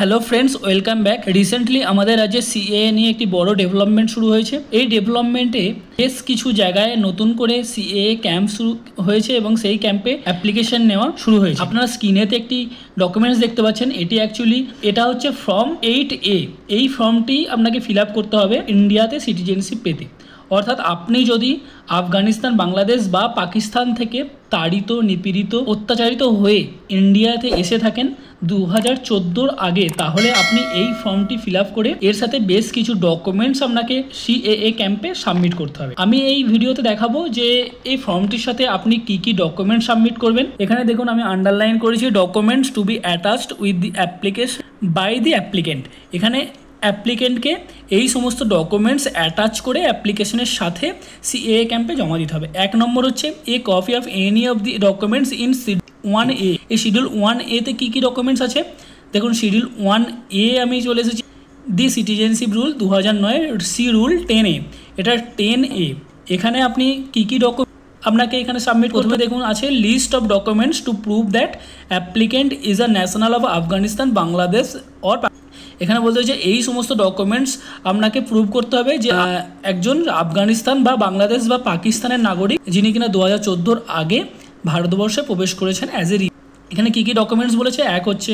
Hello friends, welcome back. Recently আমাদের রাজ্যে CAA নিয়ে একটি বড় ডেভেলপমেন্ট শুরু হয়েছে। এই ডেভেলপমেন্টে বেশ কিছু জায়গায় নতুন করে সিএএ ক্যাম্প শুরু হয়েছে এবং সেই ক্যাম্পে অ্যাপ্লিকেশন নেওয়া শুরু হয়েছে। আপনারা স্ক্রিনেতে একটি ডকুমেন্টস দেখতে পাচ্ছেন। এটা হচ্ছে ফর্ম 8A। এই ফর্মটি আপনাকে ফিল আপ করতে হবে ইন্ডিয়াতে সিটিজেনশিপ পেতে। অর্থাৎ আপনি যদি আফগানিস্তান, বাংলাদেশ বা পাকিস্তান থেকে তাড়িত, নিপীড়িত, অত্যাচারিত হয়ে ইন্ডিয়াতে এসে থাকেন 2014 আগে, তাহলে আপনি এই ফর্মটি ফিল আপ করে এর সাথে বেশ কিছু ডকুমেন্টস আপনাকে সিএএ ক্যাম্পে সাবমিট করতে হবে। আমি এই ভিডিওতে দেখাবো যে এই ফর্মটির সাথে আপনি কি কি ডকুমেন্ট সাবমিট করবেন। এখানে দেখুন আমি আন্ডারলাইন করেছি documents to be attached with the application by the applicant. এখানে অ্যাপ্লিকেন্টকে এই সমস্ত ডকুমেন্টস অ্যাটাচ করে অ্যাপ্লিকেশনের সাথে সিএএ ক্যাম্পে জমা দিতে হবে। 1 নম্বর হচ্ছে a copy of any of the documents in schedule 1A। এই শিডিউল 1A-তে কী কী ডকুমেন্টস আছে দেখুন। শিডিউল 1A আমি চলে এসেছি। The citizenship rule 2009, C rule 10A। এটা 10A। এখানে আপনি কী কী আপনাকে এখানে সাবমিট প্রথমে দেখুন আছে list of documents to prove that applicant is a national of Afghanistan, Bangladesh or. এখানে বলতে হচ্ছে এই সমস্ত ডকুমেন্টস আপনাকে প্রুভ করতে হবে যে একজন আফগানিস্তান বা বাংলাদেশ বা পাকিস্তানের নাগরিক যিনি কিনা 2014 আগে ভারতবর্ষে প্রবেশ করেছেন অ্যাজ এ। এখানে কী কী ডকুমেন্টস বলেছে, এক হচ্ছে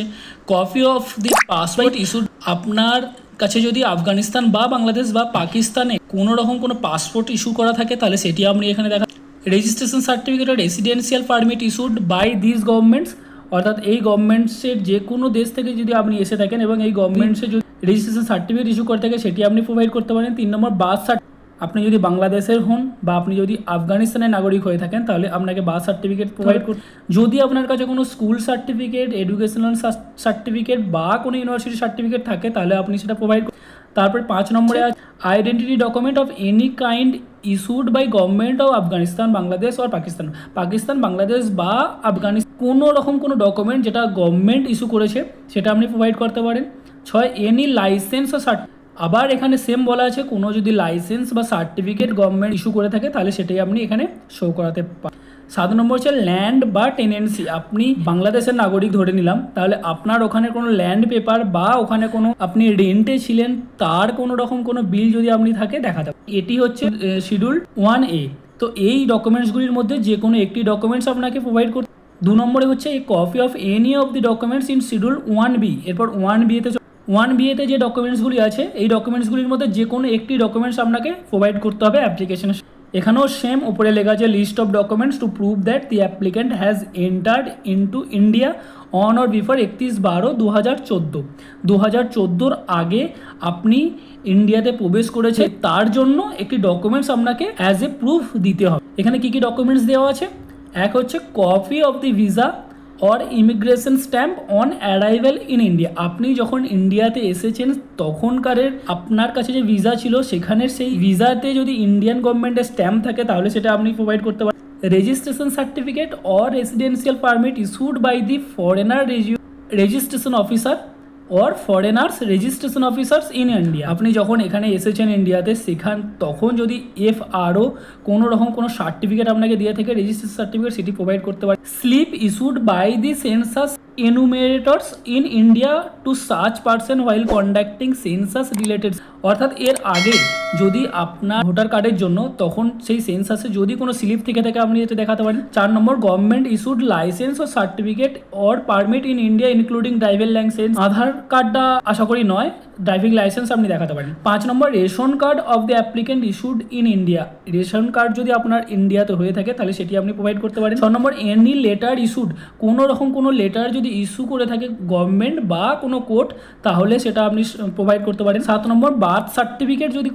copy of the passport issued. আপনার কাছে যদি আফগানিস্তান বা বাংলাদেশ বা পাকিস্তানে কোনো রকম কোনো পাসপোর্ট ইস্যু করা থাকে তাহলে সেটি আপনি এখানে দেখা। Registration certificate or residential permit issued by this governments. অর্থাৎ এই গভর্নমেন্টসের যে কোনো দেশ থেকে যদি আপনি এসে থাকেন এবং এই গভর্নমেন্টসের যদি রেজিস্ট্রেশন সার্টিফিকেট ইস্যু করে থাকে সেটি আপনি প্রোভাইড করতে পারেন। 3 নম্বর বার্থ সার্টিফিকেট। আপনি যদি বাংলাদেশের হন বা আপনি যদি আফগানিস্তানের নাগরিক হয়ে থাকেন তাহলে আপনাকে বার্থ সার্টিফিকেট প্রোভাইড করতে। যদি আপনার কাছে কোনো স্কুল সার্টিফিকেট, এডুকেশনাল সার্টিফিকেট বা কোনো ইউনিভার্সিটি সার্টিফিকেট থাকে তাহলে আপনি সেটা প্রোভাইড। তারপরে 5 নম্বরে identity document of any kind issued by government of Afghanistan, Bangladesh আর পাকিস্তান, বাংলাদেশ বা আফগানিস্তান কোনো রকম কোনো ডকুমেন্ট যেটা গভর্নমেন্ট ইস্যু করেছে সেটা আপনি প্রোভাইড করতে পারেন। 6 এনি লাইসেন্স ও সার্টিফিকেট। আবার এখানে সেম বলা আছে কোনো যদি লাইসেন্স বা সার্টিফিকেট গভর্নমেন্ট ইস্যু করে থাকে তাহলে সেটাই আপনি এখানে শো করাতে পারেন। 7 নম্বর হচ্ছে ল্যান্ড বা টেনেন্সি। আপনি বাংলাদেশের নাগরিক ধরে নিলাম, তাহলে আপনার ওখানে কোনো ল্যান্ড পেপার বা ওখানে কোনো আপনি রেন্টে ছিলেন তার কোনো রকম কোনো বিল যদি আপনি থাকে দেখাতে পারেন। এটি হচ্ছে শিডিউল 1A। তো এই ডকুমেন্টসগুলির মধ্যে যে কোনো একটি ডকুমেন্টস আপনাকে প্রোভাইড করতে। 2 নম্বরে হচ্ছে এই copy of any of the documents in schedule 1B। এরপর 1B-তে যে ডকুমেন্টসগুলি আছে এই ডকুমেন্টসগুলির মধ্যে যে কোনো একটি ডকুমেন্টস আপনাকে প্রোভাইড করতে হবে অ্যাপ্লিকেশনের। এখানেও সেম উপরে লেখা আছে list of documents to prove that the applicant has entered into India on or before 31/12/2014। 2014 আগে আপনি ইন্ডিয়াতে প্রবেশ করেছে তার জন্য একটি ডকুমেন্টস আপনাকে অ্যাজ এ প্রুফ দিতে হবে। এখানে কী কী ডকুমেন্টস দেওয়া আছে, এক হচ্ছে copy of the visa or immigration stamp on arrival in India. আপনি যখন ইন্ডিয়াতে এসেছেন তখনকারের আপনার কাছে যে ভিসা ছিল সেখানের সেই ভিসাতে যদি ইন্ডিয়ান গভর্নমেন্টের স্ট্যাম্প থাকে তাহলে সেটা আপনি প্রোভাইড করতে পারেন। Registration certificate or residential permit issued by the foreigner registration officer or foreigners registration officers in India. আপনি যখন এখানে এসেছেন ইন্ডিয়াতে তখন যদি FRO কোনো রকম কোনো সার্টিফিকেট আপনাকে দিয়ে থাকে রেজিস্ট্রেশন সার্টিফিকেট সেটি প্রোভাইড করতে পারে। Slip issued by the census enumerators in India to such person while conducting census related. অর্থাৎ এর আগে যদি আপনার ভোটার কার্ডের জন্য তখন সেই সেন্সাসে যদি কোনো স্লিপ থেকে থাকে আপনি এটা দেখাতে পারেন। 4 নম্বর গভর্নমেন্ট ইস্যুড লাইসেন্স ও certificate or permit in India including driving licence. Aadhaar কার্ডটা আশা করি নয়, ড্রাইভিং লাইসেন্স আপনি দেখাতে পারেন। 5 নম্বর ration card of the applicant issued in India. Ration card যদি আপনার ইন্ডিয়াতে হয়ে থাকে তাহলে সেটি আপনি প্রোভাইড করতে পারেন। 6 নম্বর এনি লেটার ইস্যুড। কোনো রকম কোনো লেটার যদি ইস্যু করে থাকে গভর্নমেন্ট বা কোনো কোর্ট তাহলে সেটা আপনি প্রোভাইড করতে পারেন। 7 নম্বর বার্থ সার্টিফিকেট যদি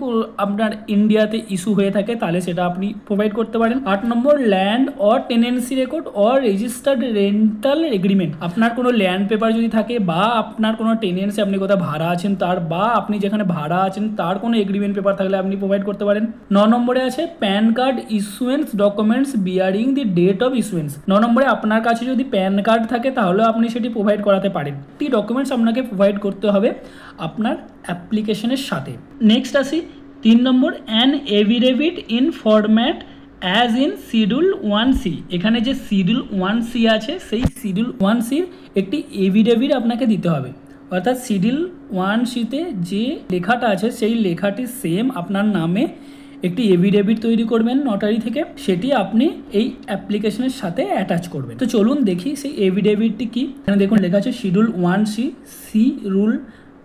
আপনার ইন্ডিয়াতে ইস্যু হয়ে থাকে তাহলে সেটা আপনি প্রোভাইড করতে পারেন। 8 নম্বর land or tenancy record or registered rental agreement. আপনার কোনো ল্যান্ড পেপার যদি থাকে বা আপনার কোনো টেনেন্সি আপনি কোথাও ভাড়া আছেন তার বা আপনি যেখানে ভাড়া আছেন তার কোনো এগ্রিমেন্ট পেপার থাকলে আপনি প্রোভাইড করতে পারেন। 9 নম্বরে আছে PAN card issuance documents bearing the date of issuance. 9 নম্বরে আপনার কাছে যদি প্যান কার্ড থাকে তাহলে আপনি সেটি প্রোভাইড করাতে পারেন। এই ডকুমেন্টস আপনাকে প্রোভাইড করতে হবে আপনার অ্যাপ্লিকেশনের সাথে। নেক্সট আসি 3 নম্বর an affidavit in format as in schedule 1C। এখানে যে শিডিউল 1C আছে সেই শিডিউল 1Cর একটি এভিডেভিট আপনাকে দিতে হবে। অর্থাৎ শিডিউল 1C-তে যে লেখাটা আছে সেই লেখাটি সেম আপনার নামে একটি এভিডেভিট তৈরি করবেন নোটারি থেকে, সেটি আপনি এই অ্যাপ্লিকেশনের সাথে অ্যাটাচ করবেন। তো চলুন দেখি সেই এভিডেভিটটি কি। এখানে দেখুন লেখা আছে schedule 1C C rule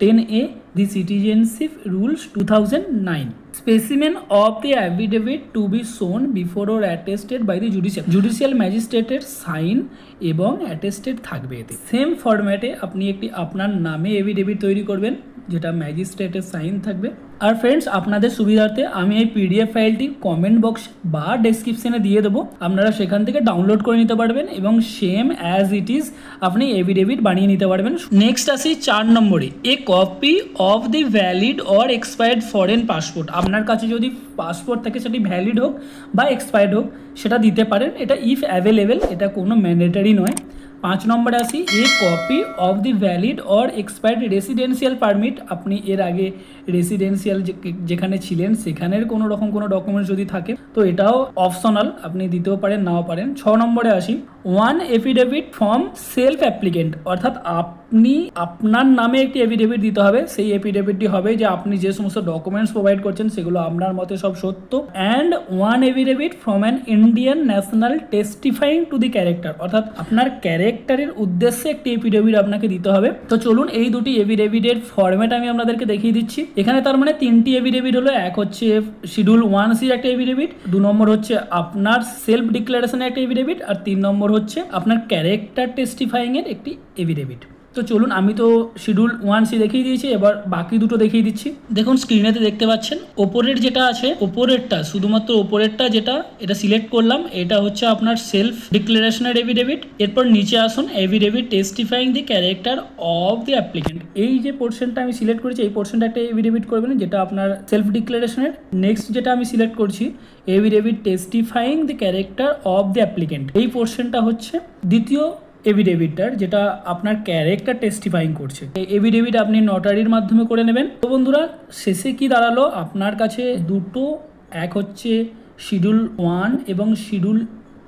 10A the citizenship rules 2009 specimen of the affidavit to be shown before or attested by the judicial magistrate sign এবং অ্যাটেস্টেড থাকবে। এতে সেম ফরম্যাটে আপনি একটি আপনার নামে এভিডেভিট তৈরি করবেন যেটা ম্যাজিস্ট্রেটের সাইন থাকবে। আর ফ্রেন্ডস, আপনাদের সুবিধার্থে আমি এই পিডিএফ ফাইলটি কমেন্ট বক্স বা ডেসক্রিপশনে দিয়ে দেবো, আপনারা সেখান থেকে ডাউনলোড করে নিতে পারবেন এবং সেম অ্যাজ ইট ইজ আপনি এভিডেভিট বানিয়ে নিতে পারবেন। নেক্সট আসি 4 নম্বরে, a copy of the valid or expired foreign passport. আপনার কাছে যদি পাসপোর্ট থাকে সেটি ভ্যালিড হোক বা এক্সপায়ার্ড হোক সেটা দিতে পারেন, এটা ইফ অ্যাভেলেবেল, এটা কোনো ম্যান্ডেটারি নয়। 5 নম্বরে আসি, a copy of the valid or expired residential permit. আপনি এর আগে রেসিডেন্সিয়াল যেখানে ছিলেন সেখানের কোনো রকম কোনো ডকুমেন্টস যদি থাকে তো এটাও অপশনাল, আপনি দিতেও পারেন নাও পারেন। 6 নম্বরে আসি, 1 এফিডেভিট ফ্রম সেলফ অ্যাপ্লিকেন্ট, অর্থাৎ আপনি আপনার নামে একটি এফিডেভিট দিতে হবে। সেই এফিডেভিটটি হবে যে আপনি যে সমস্ত ডকুমেন্টস প্রোভাইড করছেন সেগুলো আপনার মতে সব সত্য। And 1 affidavit from an Indian national testifying to the character, অর্থাৎ আপনার ক্যারেক্টারের উদ্দেশ্যে একটি এফিডেভিট আপনাকে দিতে হবে। তো চলুন এই দুটি এফিডেভিটের ফরম্যাট আমি আপনাদেরকে দেখিয়ে দিচ্ছি। এখানে তার মানে 3টি এফিডেভিট হলো, এক হচ্ছে শিডিউল 1C একটা এফিডেভিট, 2 নম্বর হচ্ছে আপনার সেলফ ডিক্লারেশনের একটা এফিডেভিট, আর 3 নম্বর হচ্ছে আপনার ক্যারেক্টার টেস্টিফাইং এর একটি এফিডেভিট। তো চলুন, আমি তো শিডিউল 1C দেখিয়ে দিয়েছি, এবার বাকি দুটো দেখিয়ে দিচ্ছি। দেখুন স্ক্রিনেতে দেখতে পাচ্ছেন ওপরের যেটা আছে, ওপরেরটা শুধুমাত্র ওপরেরটা যেটা এটা সিলেক্ট করলাম, এটা হচ্ছে আপনার সেলফ ডিক্লারেশনের এফিডেভিট। এরপর নিচে আসুন, affidavit testifying the character of the applicant. এই যে পোর্শনটা আমি সিলেক্ট করেছি এই পোর্শনটা একটা এফিডেভিট করবেন যেটা আপনার সেলফ ডিক্লারেশনের। নেক্সট যেটা আমি সিলেক্ট করছি, affidavit testifying the character of the applicant, এই পোর্শনটা হচ্ছে দ্বিতীয় এভিডেভিটটার যেটা আপনার ক্যারেক্টার টেস্টিফাইং করছে। এই এভিডেভিট আপনি নোটারির মাধ্যমে করে নেবেন। তো বন্ধুরা, শেষে কি দাঁড়ালো, আপনার কাছে দুটো, এক হচ্ছে শিডিউল 1 এবং শিডিউল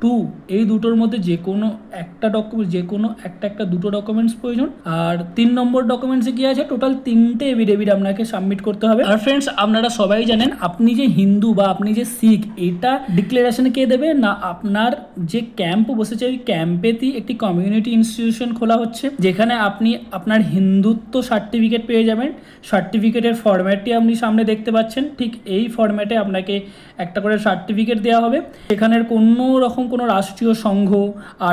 2, এই দুটোর মধ্যে যে কোনো একটা ডকুমেন্ট, যে কোনো একটা দুটো ডকুমেন্টস প্রয়োজন। আর 3 নম্বর ডকুমেন্টসে কি আছে, টোটাল 3টে এভিডেভিট আপনাকে সাবমিট করতে হবে। আর ফ্রেন্ডস, আপনারা সবাই জানেন আপনি যে হিন্দু বা আপনি যে শিখ, এটা ডিক্লারেশনে কে দেবে না, আপনার যে ক্যাম্প বসেছে ওই ক্যাম্পেতেই একটি কমিউনিটি ইনস্টিটিউশন খোলা হচ্ছে যেখানে আপনি আপনার হিন্দুত্ব সার্টিফিকেট পেয়ে যাবেন। সার্টিফিকেটের ফরম্যাটটি আপনি সামনে দেখতে পাচ্ছেন, ঠিক এই ফরম্যাটে আপনাকে একটা করে সার্টিফিকেট দেওয়া হবে। এখানের কোনো রকম কোনো রাষ্ট্রীয় সংঘ,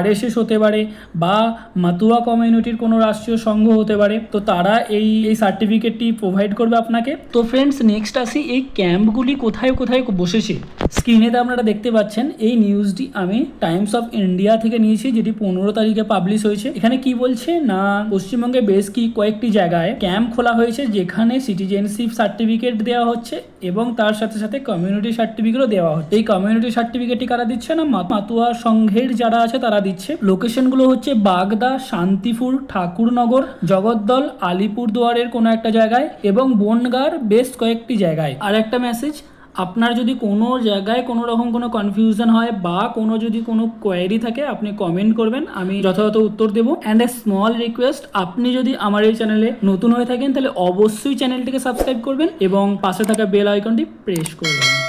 RSS হতে পারে বা মাতুয়া কমিউনিটির কোনো রাষ্ট্রীয় সংঘ হতে পারে, তো তারা এই সার্টিফিকেটটি প্রোভাইড করবে আপনাকে। তো ফ্রেন্ডস, নেক্সট আসি, এই ক্যাম্পগুলি কোথায় কোথায় বসেছে। স্ক্রিনেতে আপনারা দেখতে পাচ্ছেন এই নিউজটি আমি টাইমস অফ ইন্ডিয়া থেকে নিয়েছি, যেটি 15 তারিখে পাবলিশ হয়েছে। এখানে কি বলছে না, পশ্চিমবঙ্গে বেশ কয়েকটি জায়গায় ক্যাম্প খোলা হয়েছে যেখানে সিটিজেনশিপ সার্টিফিকেট দেওয়া হচ্ছে এবং তার সাথে সাথে কমিউনিটি সার্টিফিকেটও দেওয়া হচ্ছে। এই কমিউনিটি সার্টিফিকেটটি কারা দিচ্ছে না, মাতুয়া সংঘের যারা আছে তারা দিচ্ছে। লোকেশনগুলো হচ্ছে বাগদা, শান্তিপুর, ঠাকুরনগর, জগদ্দল, আলিপুরদুয়ারের কোনো একটা জায়গায় এবং বনগাঁর বেশ কয়েকটি জায়গায়। আর একটা মেসেজ, আপনার যদি কোনো জায়গায় কোনো রকম কোনো কনফিউশন হয় বা যদি কোনো কোয়েরি থাকে আপনি কমেন্ট করবেন, আমি যথাযথ উত্তর দেবো। অ্যান্ড এ স্মল রিকোয়েস্ট, আপনি যদি আমার এই চ্যানেলে নতুন হয়ে থাকেন তাহলে অবশ্যই চ্যানেলটিকে সাবস্ক্রাইব করবেন এবং পাশে থাকা বেল আইকনটি প্রেস করবেন।